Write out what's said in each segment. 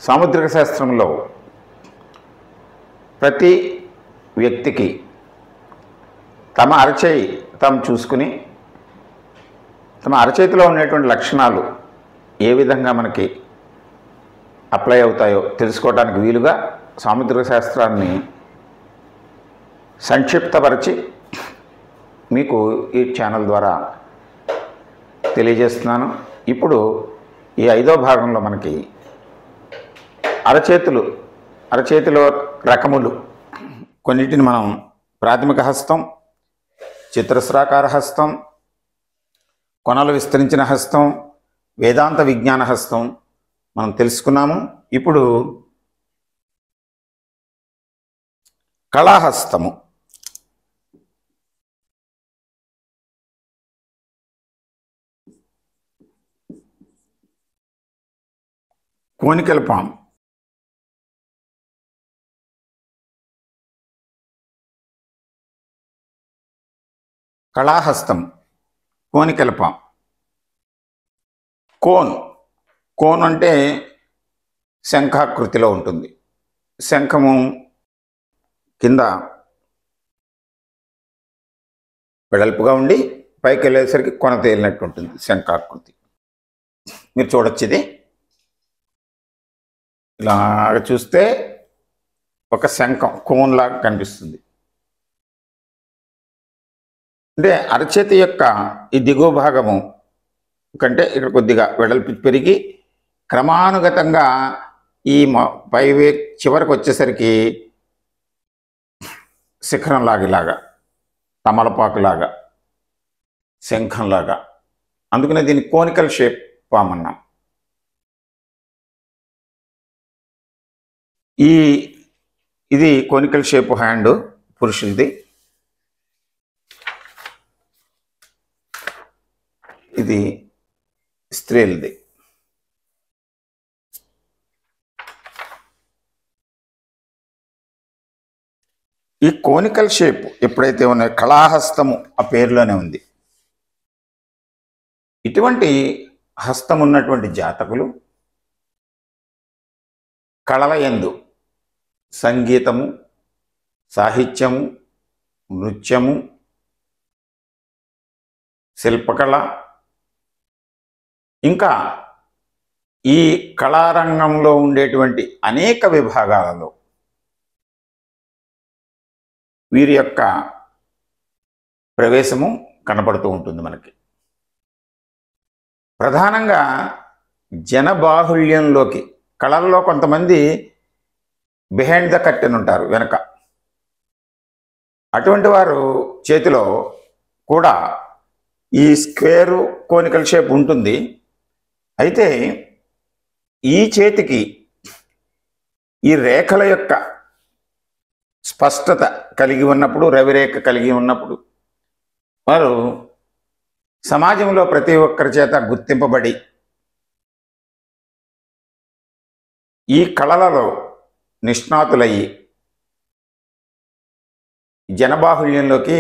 సాముద్రిక శాస్త్రంలో ప్రతి వ్యక్తికి తమ అరచేయి తాము చూసుకుని తమ అరచేతిలో ఉన్నటువంటి లక్షణాలు ఏ విధంగా మనకి అప్లై అవుతాయో తెలుసుకోవడానికి వీలుగా సాముద్రిక శాస్త్రాన్ని సంక్షిప్తపరిచి మీకు ఈ ఛానల్ ద్వారా తెలియజేస్తున్నాను. ఇప్పుడు ఈ 5వ భాగంలో మనకి అరచేతిలో రకములు కొన్నిటిని మనం ప్రాథమిక హస్తం, చతురస్రాకార హస్తం, కొనలు విస్తరించిన హస్తం, వేదాంత విజ్ఞాన హస్తం మనం తెలుసుకున్నాము. ఇప్పుడు కళాహస్తము. కోనికల పాము, కళాహస్తం, కోనికల పాము. కోన్ అంటే శంఖాకృతిలో ఉంటుంది. శంఖము కింద వెడల్పుగా ఉండి పైకి వెళ్ళేసరికి కొన తేలినట్టు ఉంటుంది శంఖాకృతి. మీరు చూడొచ్చు, ఇది ఇలాగ చూస్తే ఒక శంఖం కోన్ లాగా కనిపిస్తుంది. అంటే అరచేతి యొక్క ఈ దిగువ భాగము కంటే ఇక్కడ కొద్దిగా వెడల్పు పెరిగి క్రమానుగతంగా ఈ పైవే చివరికి వచ్చేసరికి శిఖరంలాగా, ఇలాగా తమలపాకులాగా, శంఖంలాగా, అందుకనే దీన్ని కోనికల్ షేప్ పాము అన్నాం. ఇది కోనికల్ షేప్ హ్యాండ్ పురుషులది, ఇది స్త్రీలది. ఈ కోనికల్ షేప్ ఎప్పుడైతే ఉన్నాయో కళాహస్తము ఆ పేరులోనే ఉంది. ఇటువంటి హస్తం ఉన్నటువంటి జాతకులు కళల యందు సంగీతము, సాహిత్యము, నృత్యము, శిల్పకళ, ఇంకా ఈ కళారంగంలో ఉండేటువంటి అనేక విభాగాలలో వీరి యొక్క ప్రవేశము కనబడుతూ ఉంటుంది మనకి. ప్రధానంగా జనబాహుళ్యంలోకి కళల్లో కొంతమంది బిహైండ్ ద కర్టెన్ ఉంటారు, వెనక. అటువంటి వారు చేతిలో కూడా ఈ స్క్వేరు కోనికల్ షేప్ ఉంటుంది. అయితే ఈ చేతికి ఈ రేఖల యొక్క స్పష్టత కలిగి ఉన్నప్పుడు, రవిరేఖ కలిగి ఉన్నప్పుడు వారు సమాజంలో ప్రతి ఒక్కరి చేత గుర్తింపబడి ఈ కళలలో నిష్ణాతులయ్యి జనబాహుళ్యంలోకి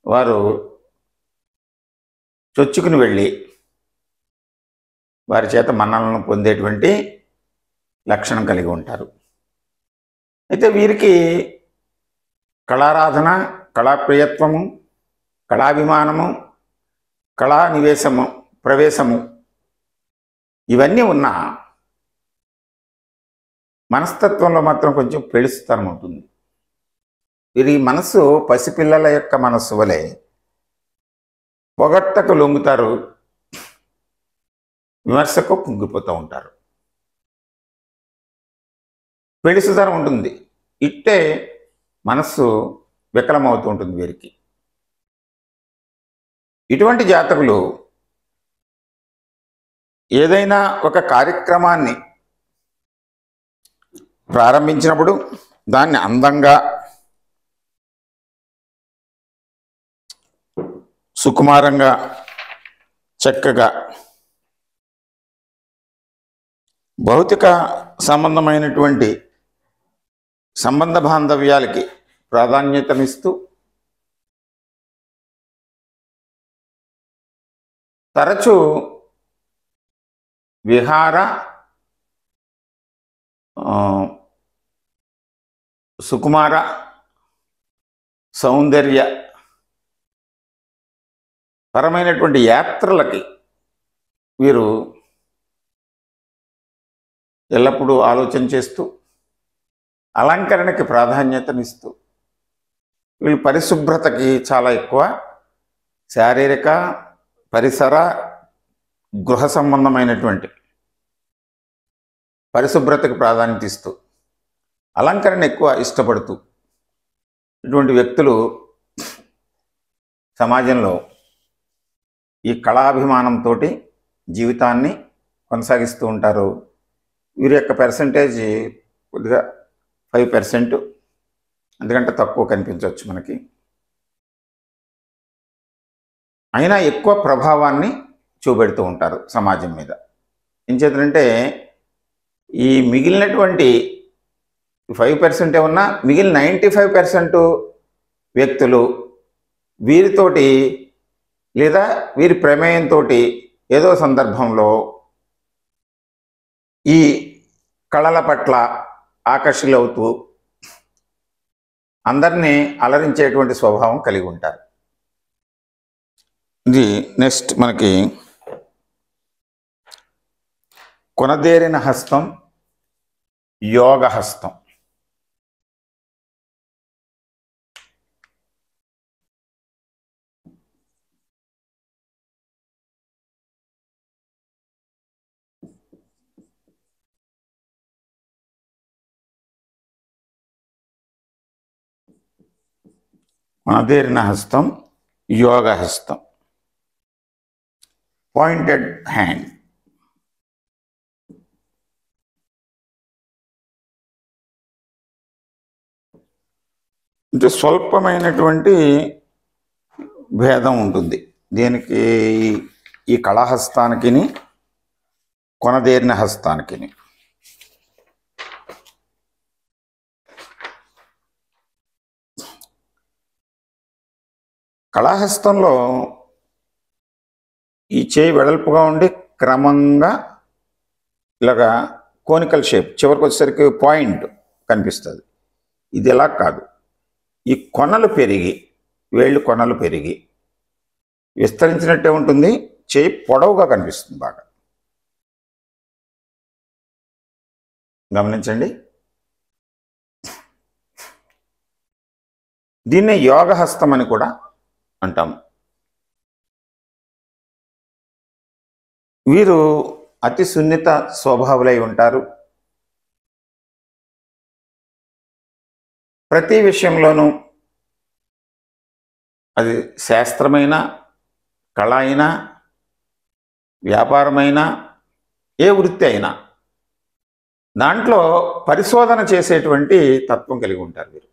వారు చొచ్చుకుని వెళ్ళి వారి చేత మన్ననలను పొందేటువంటి లక్షణం కలిగి ఉంటారు. అయితే వీరికి కళారాధన, కళాప్రియత్వము, కళాభిమానము, ప్రవేశము ఇవన్నీ ఉన్న మనస్తత్వంలో మాత్రం కొంచెం పెళుస్తనం ఉంటుంది. వీరి మనస్సు పసిపిల్లల యొక్క మనస్సు వలె పొగట్టకు లొంగుతారు, విమర్శకు కుంగిపోతూ ఉంటారు. పెళుసుతనం ఉంటుంది. ఇట్టే మనస్సు వికలమవుతూ ఉంటుంది వీరికి. ఇటువంటి జాతకులు ఏదైనా ఒక కార్యక్రమాన్ని ప్రారంభించినప్పుడు దాన్ని అందంగా, సుకుమారంగా, చక్కగా, భౌతిక సంబంధమైనటువంటి సంబంధ బాంధవ్యాలకి ప్రాధాన్యతనిస్తూ తరచూ విహార సుకుమార సౌందర్య పరమైనటువంటి యాత్రలకి వీరు ఎల్లప్పుడూ ఆలోచన చేస్తూ అలంకరణకి ప్రాధాన్యతనిస్తూ వీళ్ళు పరిశుభ్రతకి చాలా ఎక్కువ శారీరక పరిసర గృహ సంబంధమైనటువంటి పరిశుభ్రతకు ప్రాధాన్యత ఇస్తూ అలంకరణ ఎక్కువ ఇష్టపడుతూ ఇటువంటి వ్యక్తులు సమాజంలో ఈ కళాభిమానంతో జీవితాన్ని కొనసాగిస్తూ ఉంటారు. వీరి యొక్క పర్సంటేజ్ కొద్దిగా 5%, అందుకంటే తక్కువ కనిపించవచ్చు మనకి. అయినా ఎక్కువ ప్రభావాన్ని చూపెడుతూ ఉంటారు సమాజం మీద. ఏం చేద్దంటే ఈ మిగిలినటువంటి 5% ఏమన్నా మిగిలిన 95% వ్యక్తులు వీరితోటి లేదా వీరి ప్రమేయంతో ఏదో సందర్భంలో ఈ కళల పట్ల ఆకర్షితులవుతూ అందరినీ అలరించేటువంటి స్వభావం కలిగి ఉంటారు. ఇది నెక్స్ట్ మనకి కొనదేరిన హస్తం, యోగ హస్తం. కొనదేరిన హస్తం, యోగ హస్తం, పాయింటెడ్ హ్యాండ్. అంటే స్వల్పమైనటువంటి భేదం ఉంటుంది దీనికి, ఈ కళాహస్తానికి కొనదేరిన హస్తానికి. కళాహస్తంలో ఈ చేయి వెడల్పుగా ఉండి క్రమంగా ఇలాగా కోనికల్ షేప్ చివరికి వచ్చేసరికి పాయింట్ కనిపిస్తుంది. ఇది ఎలా కాదు, ఈ కొనలు పెరిగి వేళ్ళు కొనలు పెరిగి విస్తరించినట్టే ఉంటుంది. చేయి పొడవుగా కనిపిస్తుంది బాగా. గమనించండి. దీన్నే యోగహస్తం అని కూడా అంటాము. వీరు అతి సున్నిత స్వభావులై ఉంటారు. ప్రతి విషయంలోనూ అది శాస్త్రమైన, కళ అయినా, వ్యాపారమైనా, ఏ వృత్తి అయినా దాంట్లో పరిశోధన చేసేటువంటి తత్వం కలిగి ఉంటారు వీరు.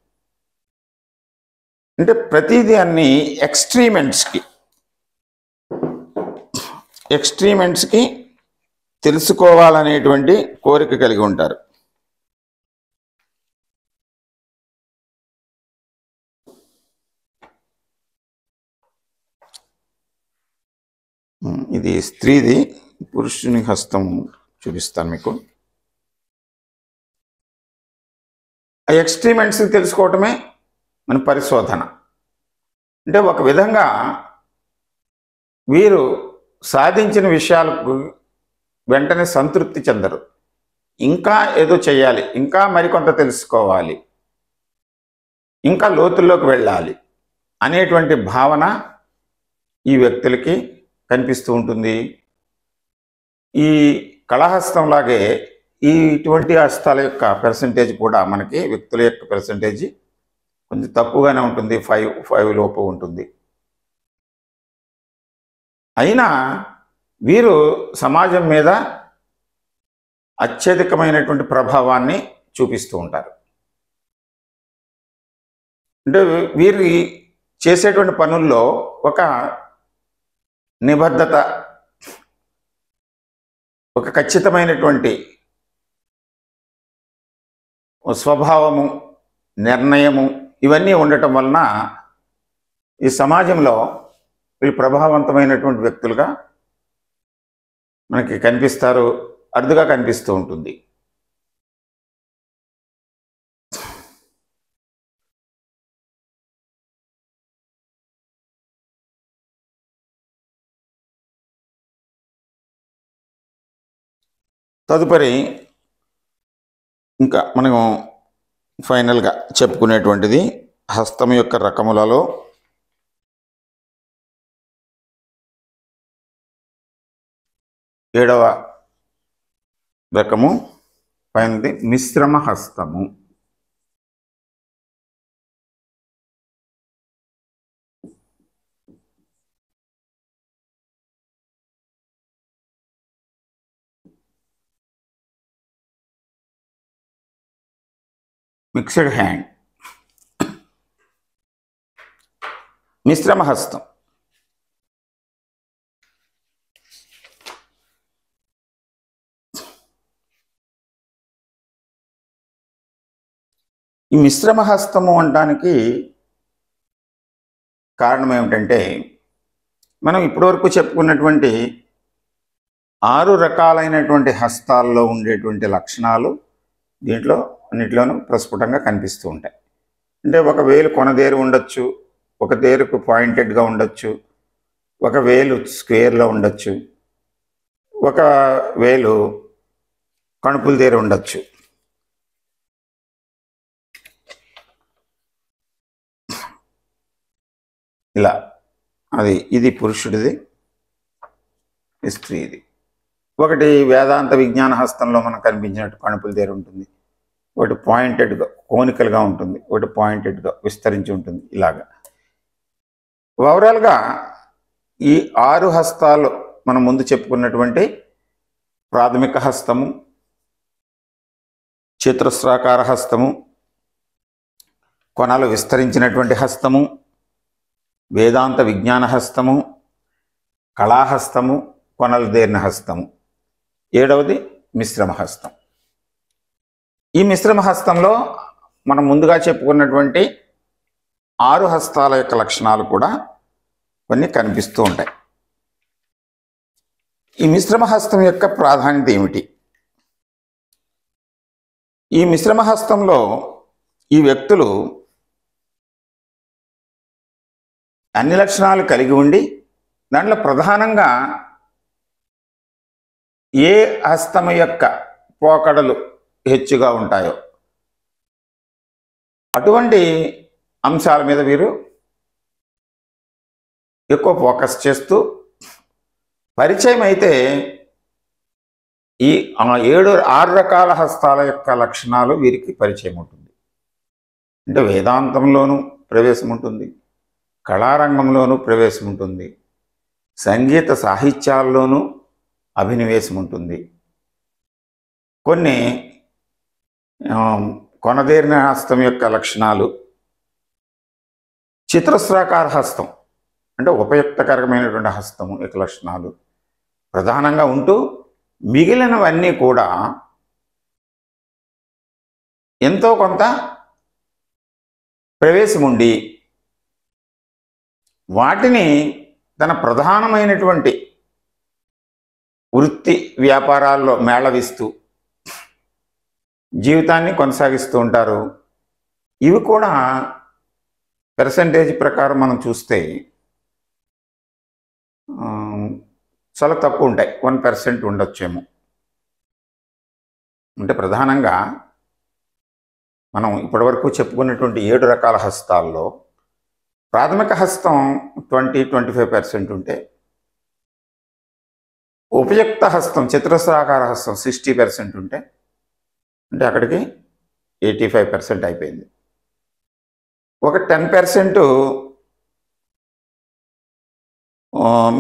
అంటే ప్రతిదీ అన్ని ఎక్స్ట్రీమెంట్స్కి తెలుసుకోవాలనేటువంటి కోరిక కలిగి ఉంటారు. ఇది స్త్రీది, పురుషుని హస్తం చూపిస్తాను మీకు. ఆ ఎక్స్ట్రీమెంట్స్ తెలుసుకోవటమే మన పరిశోధన. అంటే ఒక విధంగా వీరు సాధించిన విషయాలకు వెంటనే సంతృప్తి చెందరు. ఇంకా ఏదో చేయాలి, ఇంకా మరికొంత తెలుసుకోవాలి, ఇంకా లోతుల్లోకి వెళ్ళాలి అనేటువంటి భావన ఈ వ్యక్తులకి కనిపిస్తూ ఉంటుంది. ఈ కళాహస్తంలాగే ఇటువంటి హస్తాల యొక్క పర్సంటేజ్ కూడా మనకి వ్యక్తుల యొక్క పర్సంటేజ్ కొంచెం తక్కువగానే ఉంటుంది. 5 లోపు ఉంటుంది. అయినా వీరు సమాజం మీద అత్యధికమైనటువంటి ప్రభావాన్ని చూపిస్తూ ఉంటారు. అంటే వీరి చేసేటువంటి పనుల్లో ఒక నిబద్ధత, ఒక ఖచ్చితమైనటువంటి స్వభావము, నిర్ణయము ఇవన్నీ ఉండటం వలన ఈ సమాజంలో వీళ్ళు ప్రభావవంతమైనటువంటి వ్యక్తులుగా మనకి కనిపిస్తారు, అరుదుగా కనిపిస్తూ ఉంటుంది. తదుపరి ఇంకా మనం ఫైనల్గా చెప్పుకునేటువంటిది హస్తం యొక్క రకములలో ఏడవ రకము పైనది మిశ్రమ హస్తము. మిక్స్డ్ హ్యాండ్, మిశ్రమ హస్తం. ఈ మిశ్రమ హస్తము అనడానికి కారణం ఏమిటంటే, మనం ఇప్పటివరకు చెప్పుకున్నటువంటి 6 రకాలైనటువంటి హస్తాల్లో ఉండేటువంటి లక్షణాలు దీంట్లో అన్నిట్లోనూ ప్రస్ఫుటంగా కనిపిస్తూ ఉంటాయి. అంటే ఒక వేలు కొనదేరు ఉండొచ్చు, ఒక దేరుకు పాయింటెడ్గా ఉండొచ్చు, ఒక వేలు స్క్వేర్లో ఉండొచ్చు, ఒక వేలు కణుపుల దేరు ఉండొచ్చు. ఇలా ఇది పురుషుడిది, స్త్రీది. ఒకటి వేదాంత విజ్ఞాన హస్తంలో మనకు కనిపించినట్టు కణుపుల దేరు ఉంటుంది, ఒకటి పాయింటెడ్గా కోనికల్గా ఉంటుంది, ఒకటి పాయింటెడ్గా విస్తరించి ఉంటుంది. ఇలాగా ఓవరాల్గా ఈ 6 హస్తాలు మనం ముందు చెప్పుకున్నటువంటి ప్రాథమిక హస్తము, చతురస్రాకార హస్తము, కొనలు విస్తరించినటువంటి హస్తము, వేదాంత విజ్ఞాన హస్తము, కళాహస్తము, కొనలు దేరిన హస్తము. 7వది మిశ్రమ హస్తం. ఈ మిశ్రమ హస్తంలో మనం ముందుగా చెప్పుకున్నటువంటి 6 హస్తాల యొక్క లక్షణాలు కూడా కొన్ని కనిపిస్తూ ఉంటాయి. ఈ మిశ్రమ హస్తం యొక్క ప్రాధాన్యత ఏమిటి? ఈ మిశ్రమ హస్తంలో ఈ వ్యక్తులు అన్ని లక్షణాలు కలిగి ఉండి దాంట్లో ప్రధానంగా ఏ హస్తము యొక్క పోకడలు హెచ్చుగా ఉంటాయో అటువంటి అంశాల మీద వీరు ఎక్కువ ఫోకస్ చేస్తూ, పరిచయం అయితే ఈ 6 రకాల హస్తాల యొక్క లక్షణాలు వీరికి పరిచయం ఉంటుంది. అంటే వేదాంతంలోనూ ప్రవేశం ఉంటుంది, కళారంగంలోనూ ప్రవేశం ఉంటుంది, సంగీత సాహిత్యాల్లోనూ అభినివేశం ఉంటుంది. కొన్ని కొనదేరిన హస్తం యొక్క లక్షణాలు చతురస్రాకార హస్తం అంటే ఉపయుక్తకరమైనటువంటి హస్తం యొక్క లక్షణాలు ప్రధానంగా ఉంటూ, మిగిలినవన్నీ కూడా ఎంతో కొంత ప్రవేశం ఉండి వాటిని తన ప్రధానమైనటువంటి వృత్తి వ్యాపారాల్లో మేళవిస్తూ జీవితాన్ని కొనసాగిస్తూ ఉంటారు. ఇవి కూడా పర్సంటేజ్ ప్రకారం మనం చూస్తే చాలా తక్కువ ఉంటాయి, 1% ఉండొచ్చేమో. అంటే ప్రధానంగా మనం ఇప్పటివరకు చెప్పుకున్నటువంటి 7 రకాల హస్తాల్లో ప్రాథమిక హస్తం 20-25% ఉంటే, ఉపయుక్త హస్తం చతురస్రాకార హస్తం 60% ఉంటే, అంటే అక్కడికి 85% అయిపోయింది. ఒక 10%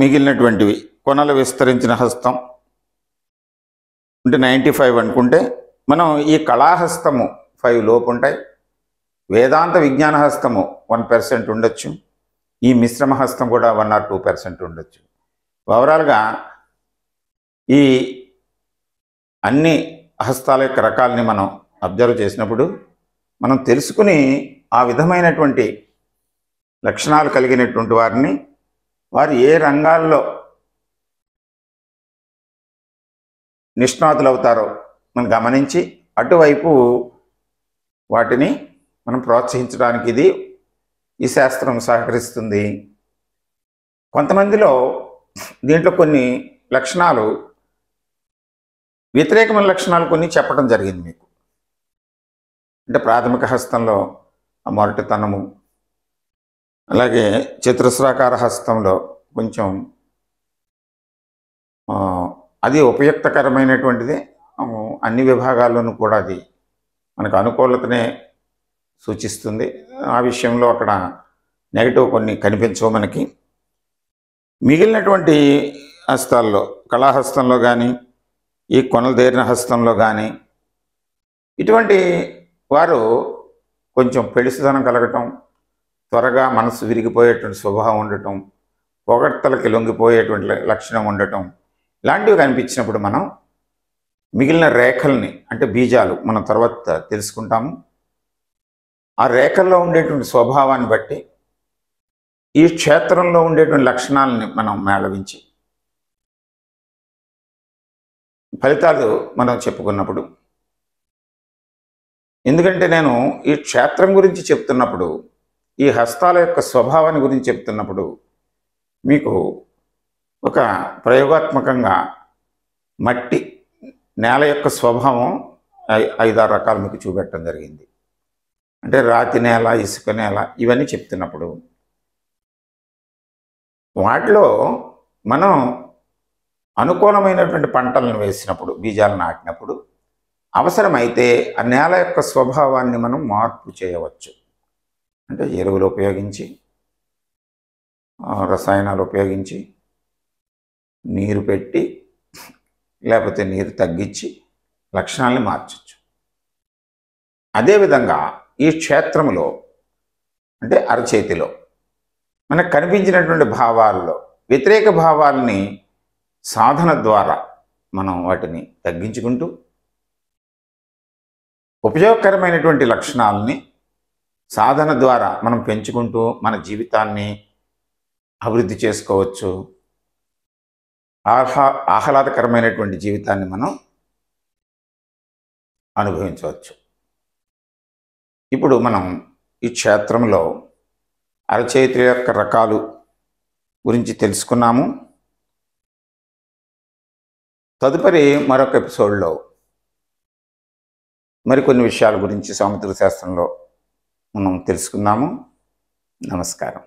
మిగిలినటువంటివి కొనలు విస్తరించిన హస్తం అంటే 95 అనుకుంటే, మనం ఈ కళాహస్తము 5 లోపు ఉంటాయి, వేదాంత విజ్ఞాన హస్తము 1% ఉండొచ్చు, ఈ మిశ్రమ హస్తం కూడా 1 or 2% ఉండొచ్చు. ఓవరాల్గా ఈ అన్ని హస్తాల యొక్క రకాలని మనం అబ్జర్వ్ చేసినప్పుడు మనం తెలుసుకుని ఆ విధమైనటువంటి లక్షణాలు కలిగినటువంటి వారిని వారు ఏ రంగాల్లో నిష్ణాతులు అవుతారో మనం గమనించి అటువైపు వాటిని మనం ప్రోత్సహించడానికి ఈ శాస్త్రం సహకరిస్తుంది. కొంతమందిలో దీంట్లో కొన్ని లక్షణాలు వ్యతిరేకమైన లక్షణాలు కొన్ని చెప్పడం జరిగింది మీకు. అంటే ప్రాథమిక హస్తంలో మొరటుతనము, అలాగే చతురస్రాకార హస్తంలో కొంచెం అది ఉపయుక్తకరమైనటువంటిది. అన్ని విభాగాల్లోనూ కూడా అది మనకు అనుకూలతనే సూచిస్తుంది. ఆ విషయంలో అక్కడ నెగటివ్ కొన్ని కనిపించవు మనకి. మిగిలినటువంటి హస్తాల్లో, కళాహస్తంలో కానీ, ఈ కొనలు దేరిన హస్తంలో కానీ, ఇటువంటి వారు కొంచెం పెళిసిదనం కలగటం, త్వరగా మనసు విరిగిపోయేటువంటి స్వభావం ఉండటం, పొగడ్తలకి లొంగిపోయేటువంటి లక్షణం ఉండటం, ఇలాంటివి కనిపించినప్పుడు మనం మిగిలిన రేఖల్ని, అంటే బీజాలు మనం తర్వాత తెలుసుకుంటాము. ఆ రేఖల్లో ఉండేటువంటి స్వభావాన్ని బట్టి ఈ క్షేత్రంలో ఉండేటువంటి లక్షణాలని మనం మేళవించి ఫలితాలు మనం చెప్పుకున్నప్పుడు, ఎందుకంటే నేను ఈ క్షేత్రం గురించి చెప్తున్నప్పుడు, ఈ హస్తాల యొక్క స్వభావాన్ని గురించి చెప్తున్నప్పుడు మీకు ఒక ప్రయోగాత్మకంగా మట్టి నేల యొక్క స్వభావం 5-6 రకాలు మీకు చూపెట్టడం జరిగింది. అంటే రాతి నేల, ఇసుక నేల ఇవన్నీ చెప్తున్నప్పుడు వాటిలో మనం అనుకూలమైనటువంటి పంటలను వేసినప్పుడు, బీజాలు నాటినప్పుడు అవసరమైతే ఆ నేల యొక్క స్వభావాన్ని మనం మార్పు చేయవచ్చు. అంటే ఎరువులు ఉపయోగించి, రసాయనాలు ఉపయోగించి, నీరు పెట్టి, లేకపోతే నీరు తగ్గించి లక్షణాలని మార్చవచ్చు. అదేవిధంగా ఈ క్షేత్రంలో, అంటే అరచేతిలో మనకు కనిపించినటువంటి భావాల్లో వ్యతిరేక భావాలని సాధన ద్వారా మనం వాటిని తగ్గించుకుంటూ ఉపయోగకరమైనటువంటి లక్షణాలని సాధన ద్వారా మనం పెంచుకుంటూ మన జీవితాన్ని అభివృద్ధి చేసుకోవచ్చు. ఆహ్లాదకరమైనటువంటి జీవితాన్ని మనం అనుభవించవచ్చు. ఇప్పుడు మనం ఈ క్షేత్రంలో అరచేతి యొక్క రకాలు గురించి తెలుసుకున్నాము. తదుపరి మరొక ఎపిసోడ్లో మరికొన్ని విషయాల గురించి సాముద్రిక శాస్త్రంలో మనం తెలుసుకుందాము. నమస్కారం.